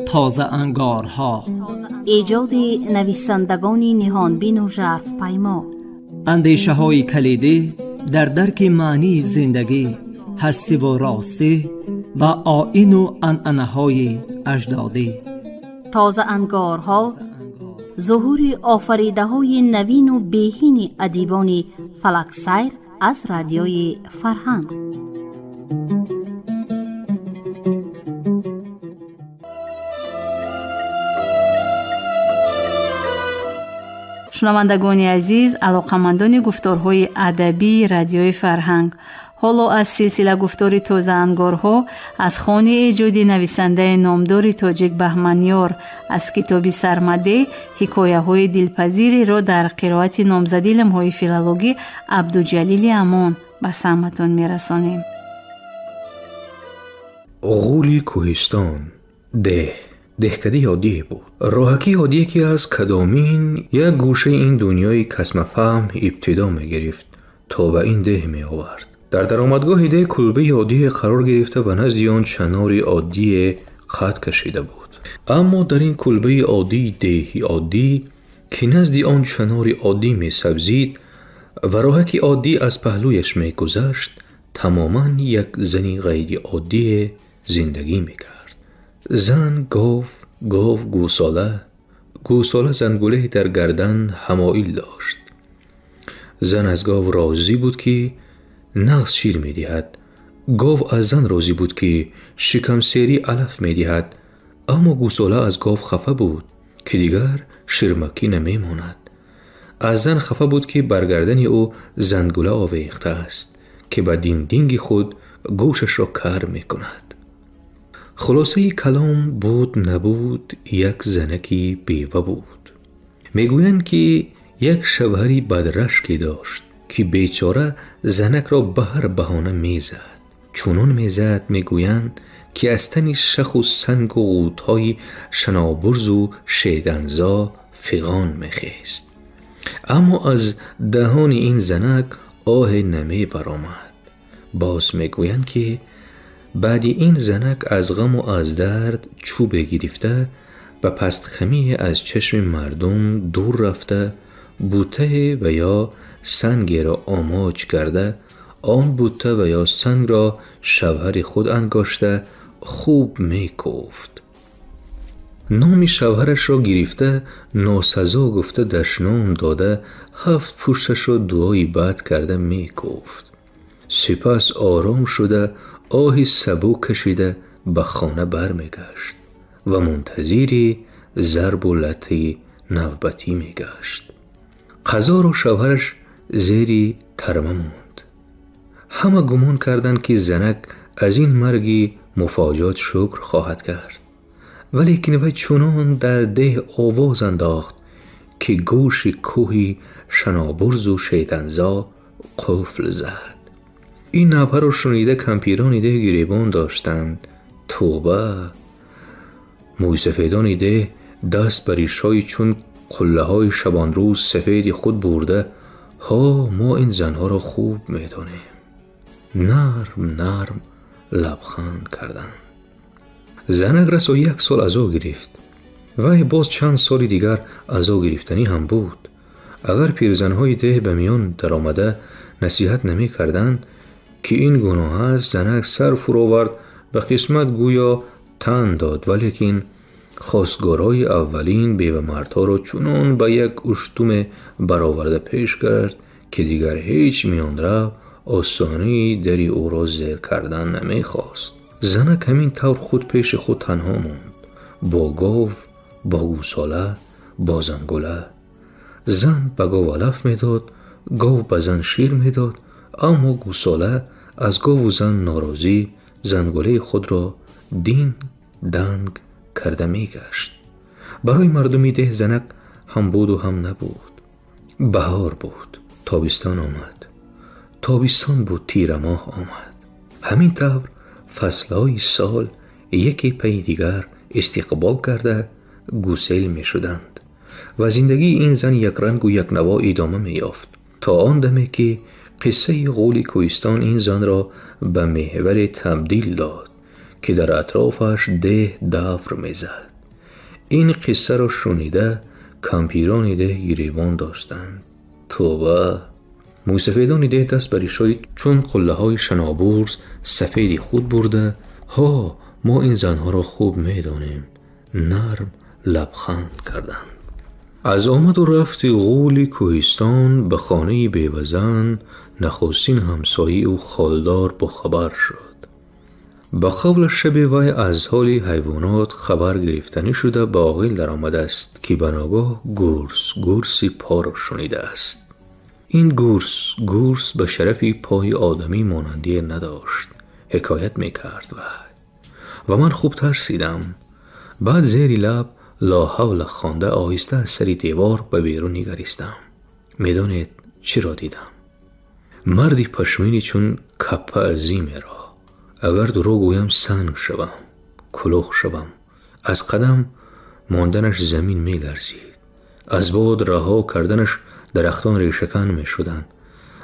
تازه انگارها، ایجاد نویسندگان نهانبین و ژرف پیما، اندیشه های کلیدی در درک معنی زندگی، هستی و راستی و آیین و عنعنه های اجدادی. تازه انگارها، ظهور آفریده های نوین و بهین ادیبان فلک سیر از رادیوی فرهنگ. شنوندگان عزیز، علاقمندان گفتارهای ادبی رادیوی فرهنگ، حالا از سلسله گفتار تازه انگارها از خوان ایجادی نویسنده نامدار تاجیک بهمنیار از کتاب سرمده حکایه های دلپذیری را در قرائت نامزدی لمحه‌های فیلولوژی عبدالجلیل امان به سمعتان میرسانیم. غولی کوهستان، دهکده یادی بود. راهکی یادی که از کدامین یک گوشه این دنیای کسم فهم ابتدا می گرفت تا به این ده می آورد. در درآمدگاه ده کلبه یادی قرار گرفته و نزد آن چنار عادی خط کشیده بود. اما در این کلبه عادی دهی عادی که نزد آن چنار عادی می سبزید و راهکی عادی از پهلویش می گذشت، تماما یک زنی غیر عادی زندگی می کرد. زن گاو گوساله زنگوله در گردن حمایل داشت. زن از گاو راضی بود که نغز شیر می دهد. گاو از زن راضی بود که شکم سیری علف می دهد. اما گوساله از گاو خفه بود که دیگر شیرمکی نمی ماند. از زن خفه بود که برگردن او زنگوله آویخته است که به دینگ خود گوشش را کر می کند. خلاصه کلام بود نبود یک زنکی بیوه بود. میگویند که یک شوهری بدرشکی داشت که بیچاره زنک را به هر بهانه میزد. چونان میزد میگویند که از تن شخ و سنگ و غوطهای شنابرز و شیدنزا فغان میخیست. اما از دهان این زنک آه نمی برآمد. باز میگویند که بعد این زنک از غم و از درد چوب گرفته و پست خمی از چشم مردم دور رفته، بوته و یا سنگ را آماج کرده، آن بوته و یا سنگ را شوهر خود انگاشته خوب می کوفت. نام شوهرش را گرفته ناسزا گفته دشنام داده، 7 پوشش را دعای بد کرده می کوفت. سپس آرام شده آهی سبو کشیده به خانه برمیگشت و منتظری ضرب و لطی نوبتی میگشت. قضا را شوهرش زیری ترمه موند. همه گمان کردند که زنک از این مرگی مفاجات شکر خواهد کرد، ولی وی چنان در ده آواز انداخت که گوش کوهی شنابرز و شیطنزا قفل زد. این نوحه را شنیده کمپیران ده گریبان داشتند. توبه! موی سفیدان ده دست بر ریش‌های چون قله های شبان روز سفید خود برده، ها ما این زنها را خوب میدانیم. نرم لبخند کردند. زنک رسا 1 سال عزا گرفت. وی باز چند سال دیگر عزا گرفتنی هم بود. اگر پیرزنهای ده به میان در آمده نصیحت نمی کردند که این گناه است، زنک سر فرو آورد به قسمت گویا تن داد، ولیکن خواستگارای اولین بیوه مردها را چنان به یک اشتم برآورده پیش کرد که دیگر هیچ میان رو آستانه دری او را زیر کردن نمی خواست. زنک همین طور خود پیش خود تنها موند، با گاو، با گوساله، با زنگوله. زن به گاو علف میداد، گاو به زن شیر میداد، اما گوساله از گاو و زن ناراضی زنگوله خود را دنگ کرده می گشت. برای مردمی ده زنک هم بود و هم نبود. بهار بود، تابستان آمد. تابستان بود، تیر ماه آمد. همین طور فصلهای سال یکی پی دیگر استقبال کرده گسیل می شدند و زندگی این زن یک رنگ و یک نوا ادامه می یافت تا آن دمی که قصه غول کوهستان این زن را به محور تبدیل داد که در اطرافش ده دور میزد. این قصه را شنیده کمپیران ده گریبان داشتند. توبه! موسفیدان ده دست بر ریشای چون قله های شنابورز سفیدی خود برده، ها ما این زنها را خوب میدانیم، نرم لبخند کردند. از آمد و رفت غول کوهستان به خانه بیوزن نخستین همسایه و خالدار با خبر شد. با قبل شب وی از حال حیوانات خبر گرفتنی شده به عاقل در آمده است که بناگاه گرسی پا را شنیده است. این گرس به شرفی پای آدمی مانندی نداشت. حکایت میکرد و من خوب ترسیدم. بعد زیر لب لا حول خوانده آهسته از سری دیوار به بیرون نگریستم. میدانید چی را دیدم؟ مردی پشمینی چون کپه عظیم را. اگر دروغ گویم سنگ شوم، کلوخ شوم. از قدم ماندنش زمین می لرزید. از باد رها کردنش درختان ریشه‌کن می شدند.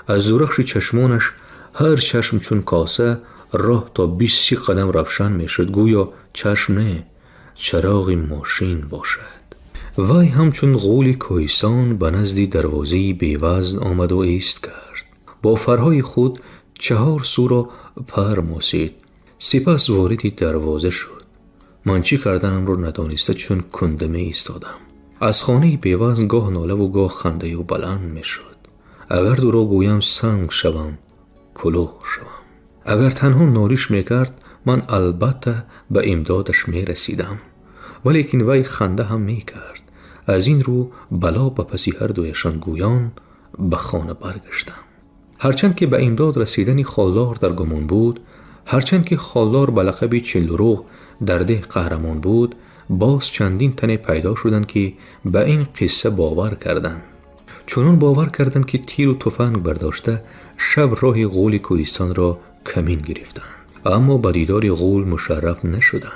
از درخش چشمانش هر چشم چون کاسه راه تا 20 قدم روشن می شد، گویا چشم نه چراغ ماشین باشد. وی همچون غول کوهستان به نزد دروازه بیوزن آمد و ایست کرد. با فرهای خود 4 سو را پر ماسید. سپس وارد دروازه شد. من چی کردنم رو ندانسته چون کندمه ایستادم. از خانه بیوزن گاه ناله و گاه خنده و بلند می شد. اگر دروغ گویم سنگ شوم، کلوخ شوم. اگر تنها نالیش می کرد من البته به امدادش می رسیدم، ولیکن وی خنده هم می کرد. از این رو بلا به پسی هر دویشان گویان به خانه برگشتم. هرچند که به امداد رسیدن خالدار در گمان بود، هرچند که خالدار به لقب چلدروغ در ده قهرمان بود، باز چندین تن پیدا شدند که به این قصه باور کردند. چنان باور کردند که تیر و تفنگ برداشته شب راه غول کوهستان را کمین گرفتند، اما به دیدار غول مشرف نشدند.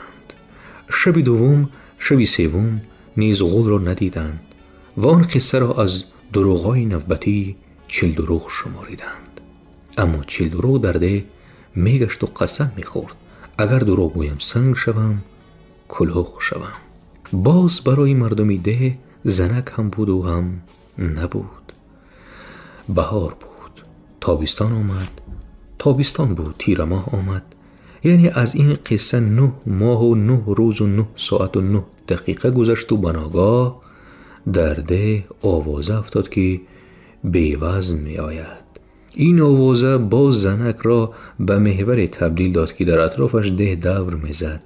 شب دوم، شب سوم نیز غول را ندیدند و آن قصه را از دروغای نوبتی چلدروغ شماریدند. اما چلدروغ در ده میگشت و قسم میخورد اگر دروغ گویم سنگ شوم، کلوخ شوم. باز برای مردمی ده زنک هم بود و هم نبود. بهار بود، تابستان آمد، تابستان بود، تیر ماه آمد. یعنی از این قصه 9 ماه و 9 روز و 9 ساعت و 9 دقیقه گذشت و بناگاه در ده آوازه افتاد که بیوزن می آید. این آوازه باز زنک را به محور تبدیل داد که در اطرافش ده دور می زد.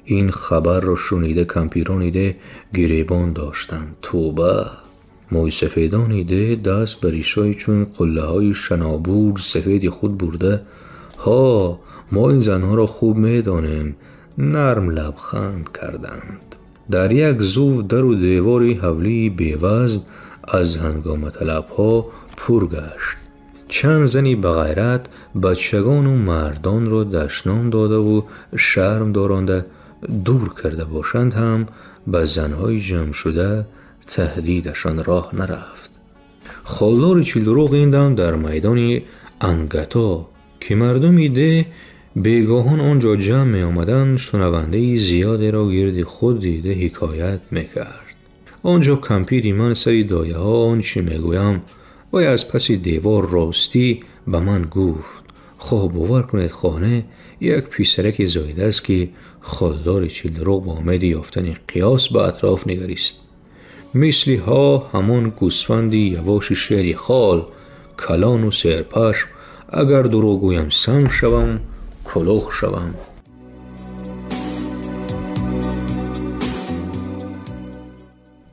این خبر را شنیده کمپیران ده گریبان داشتند. توبه! موی سفیدان ده دست بر ریشای چون قله های شنابور سفید خود برده، ها ما این زنها را خوب می دانیم، نرم لبخند کردند. در یک زو در و دیواری حولی بیوزن از هنگام طلب ها پر گشت. چند زنی به غیرت بچگان و مردان را دشنام داده و شرم دارانده دور کرده باشند هم به زنهای جمع شده تهدیدشان راه نرفت. خالدار چلدروغ این دم در میدان انگتا که مردمی ده بیگاهان آنجا جمع می آمدن شنونده زیادی را گرد خود دیده حکایت می کرد. آنجا کمپیری من سری دایه ها آنچه می گویم و از پس دیوار راستی به من گفت خواه باور کنید خانه یک پیسرک زایده است که خالدار چلدروغ با آمد یافتن قیاس به اطراف نگریست. مثلی ها همان گوسفندی یواش شعری خال کلان و سرپشم اگر دروغ گویم سنگ شوم، کلوخ شوم.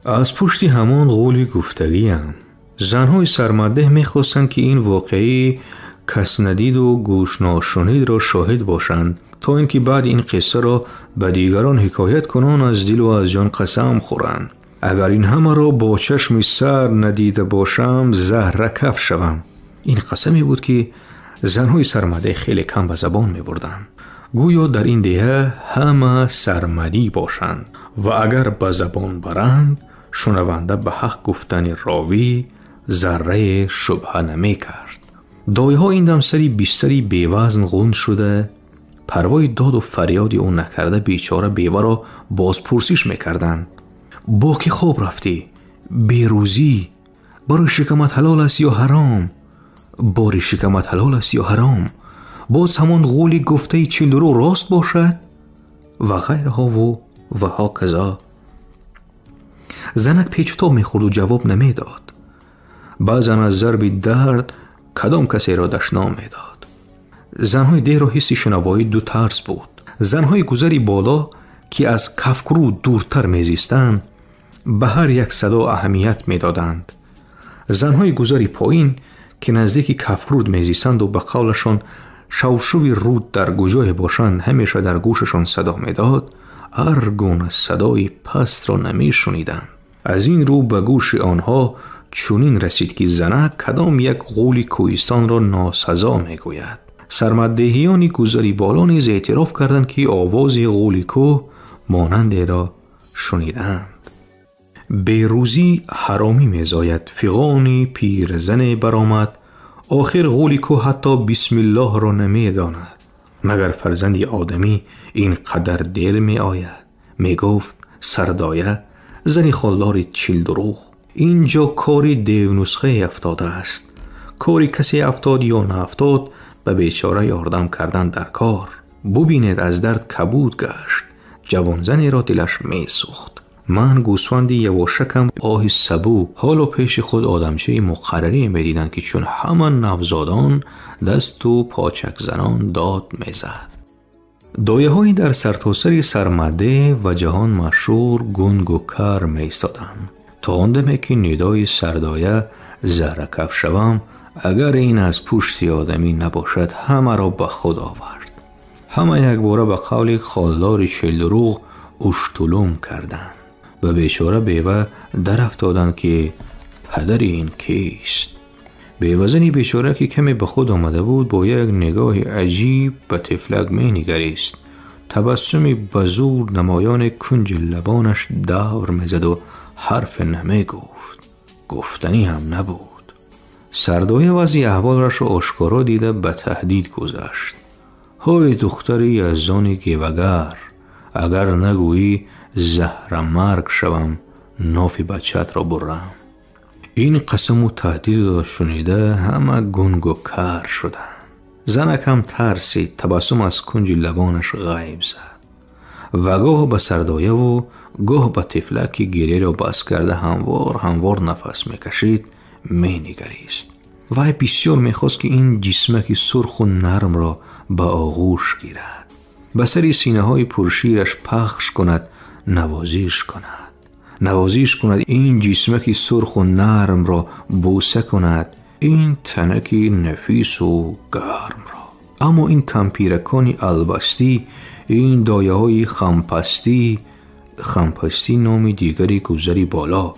از پشت همان غول گفتگی هم زنهای سرمده میخواستند که این واقعی کس ندید و گوش ناشنید را شاهد باشند تا اینکه بعد این قصه را به دیگران حکایت کنان از دل و از جان قسم خورند. اگر این همه را با چشم سر ندیده باشم زهر کف شوم. این قسمی بود که زنهای سرمده خیلی کم به زبان می بردند. گویا در این دیه همه سرمدی باشند و اگر به زبان برند شنونده به حق گفتن راوی ذره شبهه نمی کرد. دایه ها این دم سری بیستری بیوزن غند شده، پروای داد و فریادی اون نکرده بیچاره بیوه را بازپرسیش میکردن. با کی خواب رفتی؟ بیروزی؟ برای شکمت حلال است یا حرام؟ باری شکمت حلال است یا حرام؟ باز همان قولی گفته 40 رو راست باشد؟ و غیرها و ها کذا. زنک پیچتاب میخورد و جواب نمیداد. بعضن از ضرب درد کدام کسی را دشنا میداد. زنهای ده را حسی شنوایی دو طرز بود. زنهای گذری بالا که از کفکرو دورتر میزیستند به هر یک صدا اهمیت میدادند. زنهای گذری پایین که نزدیک کفکرود میزیستند و به قولشان شوشوی رود در کجای باشند همیشه در گوششان صدا میداد، هر گونه صدای پست را نمیشنیدند. از این رو به گوش آنها چنین رسید که زنک کدام یک قول کوهستان را ناسزا میگوید. سرمدهیان گذری بالا نیز اعتراف کردند که آواز قول کوه مانند را شنیدند. بیروزی حرامی میزاید، فغانی پیرزن برآمد، آخر قول کوه حتی بسم الله را نمیداند. مگر فرزندی آدمی این قدر دیر می آید. می گفت سردایه زنی خالدار 40 دروغ. اینجا کاری دیو نسخه افتاده است. کاری کسی افتاد یا نافتاد به بیچاره یاردم کردن در کار. ببینید از درد کبود گشت. جوان زنی را دلش می سوخت. من گوسفندی یواشکم آهی سبو حالا پیش خود آدمچه مقرری می دیدن که چون همان نوزادان دست و پاچک زنان داد می زد. دایه هایی در سرتاسر سرمده و جهان مشهور گنگ و کر می ایستادند. تا آندمی که ندای سردایه زهرکف شوم، اگر این از پشت آدمی نباشد همه را به خود آورد. همه یک باره به قول خالدار 40 دروغ اشتلوم کردند. به بیچاره بیوه در افتادند که پدر این کیست. بیوه زنی بیچاره که کمی به خود آمده بود با یک نگاه عجیب به طفلک می نگریست. تبسمی بزرگ نمایان کنج لبانش دور می زد و حرف نمی گفت. گفتنی هم نبود. سردایه وضع احوالش آشکارا دیده به تهدید گذشت. های دختری از زانی گیوگر، اگر نگویی زهر مرگ شوم نافی بچت را برم. این قسم و تهدید را شنیده همه گنگ و کر شدند. زنک هم ترسید، تبسم از کنج لبانش غیب زد و گاه به سردایه و گاه به طفلک که گریه را بس کرده هموار نفس میکشید مینگریست. وای بسیار میخواست که این جسمکی سرخ و نرم را به آغوش گیرد، به سری سینه های پرشیرش پخش کند، نوازش کند این جسمکی سرخ و نرم را بوسه کند، این تنکی نفیس و گرم را. اما این کمپیرکانی البستی، این دایه های خمپستی نامی دیگری گذری بالا،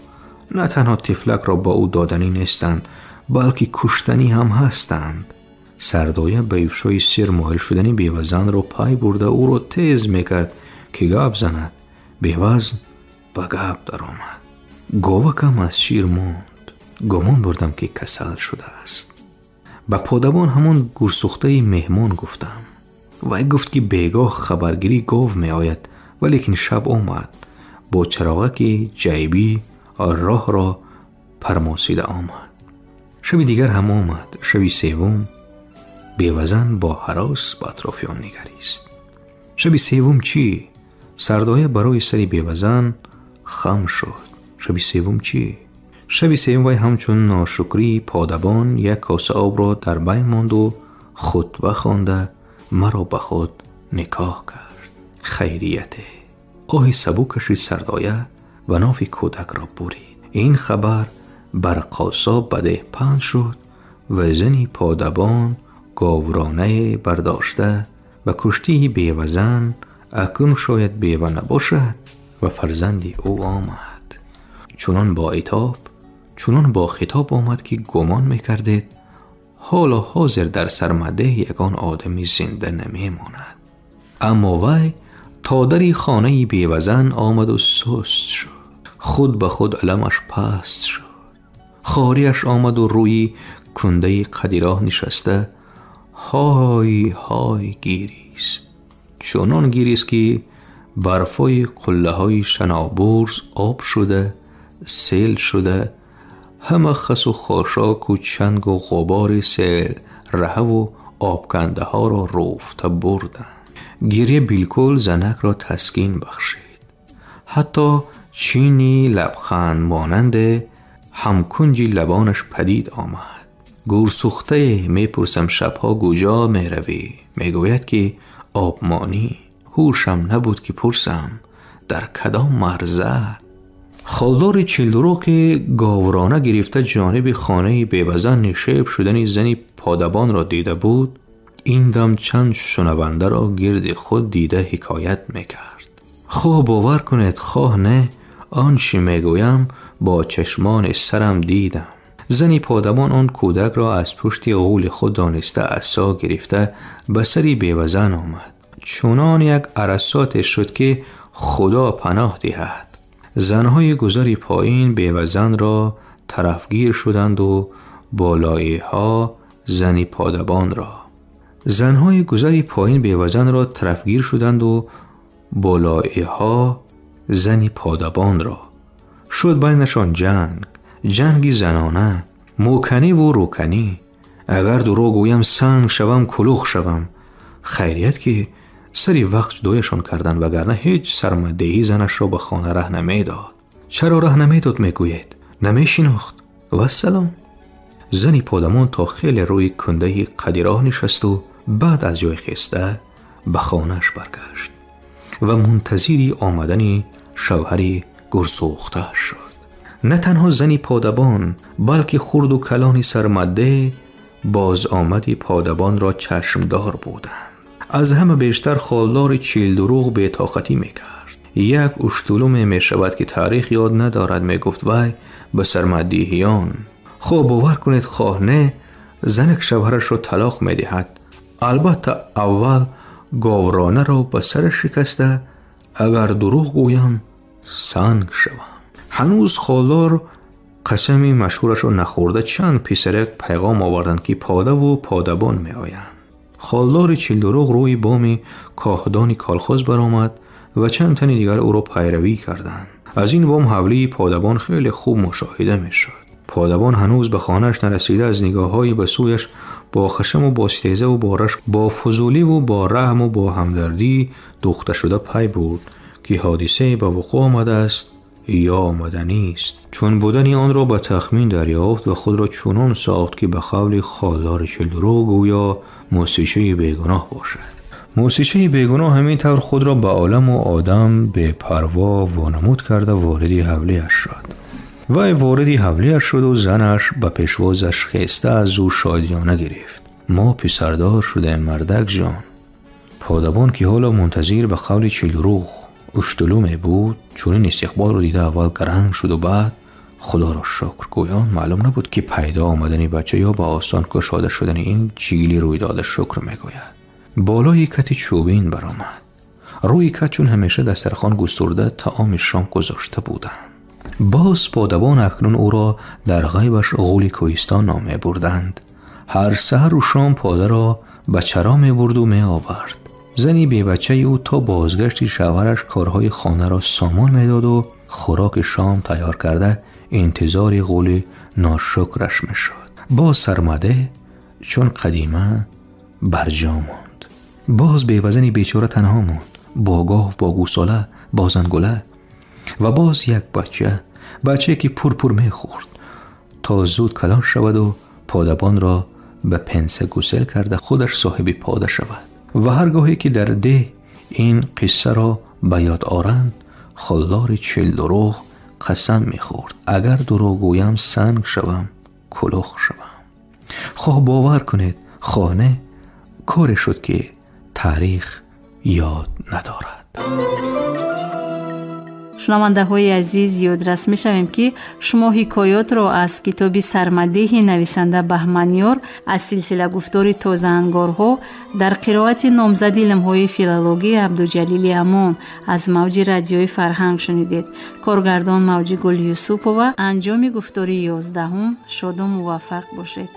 نه تنها طفلک را با او دادنی نیستند بلکه کشتنی هم هستند. سردایه به افشای سر مایل شدنی بیوزن را پای برده او را تیز میکرد که گپ زند. بیوزن به گپ در آمد. گاوکم از شیر ماند. گمان بردم که کسل شده است. به پادبان همون گرسخته مهمان گفتم. وی گفت که بیگاه خبرگیری گاو می آید، ولیکن شب آمد با چراغک جیبی راه را پرماسیده آمد. شب دیگر هم آمد. شب سوم بیوزن با هراس به اطرافیان نگریست. شب سوم چی؟ سردایه برای سری بیوزن خم شد. شب سوم چی؟ شب سوم وی همچون ناشکری پادبان یک کاسه آب را در بین ماند و خطبه خوانده مرا به خود نکاح کرد. خیریته. آهی سبو کشید سردایه و ناف کودک را برید. این خبر بر قاسا بده پهن شد و زنی پادبان گاورانه برداشته به کشتی بیوزن اکنون شاید بیوه نباشد و فرزندی او آمد. چنان با عتاب چنان با خطاب آمد که گمان میکردید حالا حاضر در سرمده یگان آدمی زنده نمیماند. اما وی تا دری خانه بیوزن آمد و سست شد. خود به خود علمش پست شد. خاریش آمد و روی کنده قدیراه نشسته های های گیریست. چنان گیریست که برفای قله های شنابرز آب شده، سیل شده، همه خس و خاشاک و چنگ و غبار سیل ره و آبکنده ها را رفته بردن. گریه بالکل زنک را تسکین بخشید. حتی چینی لبخند مانند همکنجی لبانش پدید آمد. گورسوخته میپرسم شبها کجا میروی؟ میگوید که آبمانی. هوشم نبود که پرسم در کدام مرزه؟ خالدار چیلدروغ که گاورانه گرفته جانب خانه بیوزن نشیب شدن زنی پادبان را دیده بود، این دم چند شنونده را گرد خود دیده حکایت میکرد. خواه باور کنید خواه نه، آنچه میگویم با چشمان سرم دیدم. زنی پادبان آن کودک را از پشت غول خود دانسته عصا گرفته به سری بیوزن آمد. چنان یک عرصات شد که خدا پناه دهد. زنهای گذری پایین بیوزن را طرفگیر شدند و بالایی ها زنی پادبان را. زنهای گذری پایین بیوزن را طرفگیر شدند و بالایی ها زنی پادبان را. شد بینشان جنگی زنانه، موکنی و روکنی. اگر دروغ گویم سنگ شوم کلوخ شوم. خیریت که سری وقت دویشان کردن، وگرنه هیچ سرمدهی زنش را به خانه ره نمیداد. چرا ره نمیداد میگوید؟ نمیشناخت. و سلام. زنی پادمان تا خیلی روی کنده قدیراه نشست و بعد از جای خسته به خانهش برگشت و منتظری آمدن شوهری گرسوخته شد. نه تنها زنی پادبان بلکه خرد و کلانی سرمده باز آمدی پادبان را چشمدار بودند. از همه بیشتر خالدار چیلدروغ بی‌طاقتی میکرد. یک اشتلوم میشود که تاریخ یاد ندارد. میگفت وای به سرمدیهیان. خواه باور کنید خواه نه، زنک شوهرش را طلاق میدهد. البته اول گاورانه را به سر شکسته اگر دروغ گویم سنگ شوم. هنوز خالدار قسمی مشهورش را نخورده چند پسرک پیغام آوردند که پاده و پادبان می آیند. خالدار چیلدروغ روی بام کاهدانی کالخوز برآمد و چند تن دیگر او را پیروی کردند. از این بام حوله پادبان خیلی خوب مشاهده می شد. پادبان هنوز به خانهش نرسیده از نگاه‌های به سویش با خشم و با استهزا و با رشک، با فضولی و با رحم و با همدردی دوخته شده پی برد که حادثه به وقوع آمده است یا آمده نیست. چون بودن آن را به تخمین دریافت و خود را چنان ساخت که به قول خالدار چیلدروغ گویا موسیچه بیگناه باشد. موسیچه بیگناه همین طور خود را به عالم و آدم به پروا وانمود کرده واردی حوله اش شد. وی واردی حوله اش شد و زنش به پیشوازش خسته از او شادیانه گرفت. ما پسردار شده مردک جان. پادبان که حالا منتظر به قول چیلدروغ اشتلومه بود چون این استقبال رو دیده اول گرنگ شد و بعد خدا را شکر گویان معلوم نبود که پیدا آمدنی بچه یا با آسان گشاده شدن این جیلی رویداد شکر میگوید. بالای کتی چوبین برآمد. روی کت چون همیشه دسترخوان گسترده طعام شام گذاشته بودند. باز پادبان اکنون او را در غیبش غول کوهستان نامه بردند. هر سحر و شام پاده را به چرا می برد و می آورد. زنی بی بچه او تا بازگشتی شوهرش کارهای خانه را سامان می داد و خوراک شام تیار کرده انتظار غول ناشکرش می شد. باز سرمده چون قدیمه برجا ماند. باز بیوزنی بیچاره تنها ماند، با گاو، با گوساله، با زنگوله و باز یک بچه که پور می خورد تا زود کلان شود و پادبان را به پنسه گسل کرده خودش صاحب پاده شود. و هرگاهی که در ده این قصه را به یاد آورند خالدار چیلدروغ قسم می‌خورد اگر دروغ گویم سنگ شوم کلوخ شوم. خواه باور کنید خانه کاری شد که تاریخ یاد ندارد. شنونده های عزیز یادرس می شویم که شما حکایات را از کتاب سرمده نویسنده بهمنیار از سلسله گفتار تازه انگارها در قرائت نامزد علم‌های فیلولوژی عبدالجلیل امان از موج رادیوی فرهنگ شنیدید. کارگردان موجی گل یوسفова. انجام گفتار 11 شاد و موفق باشید.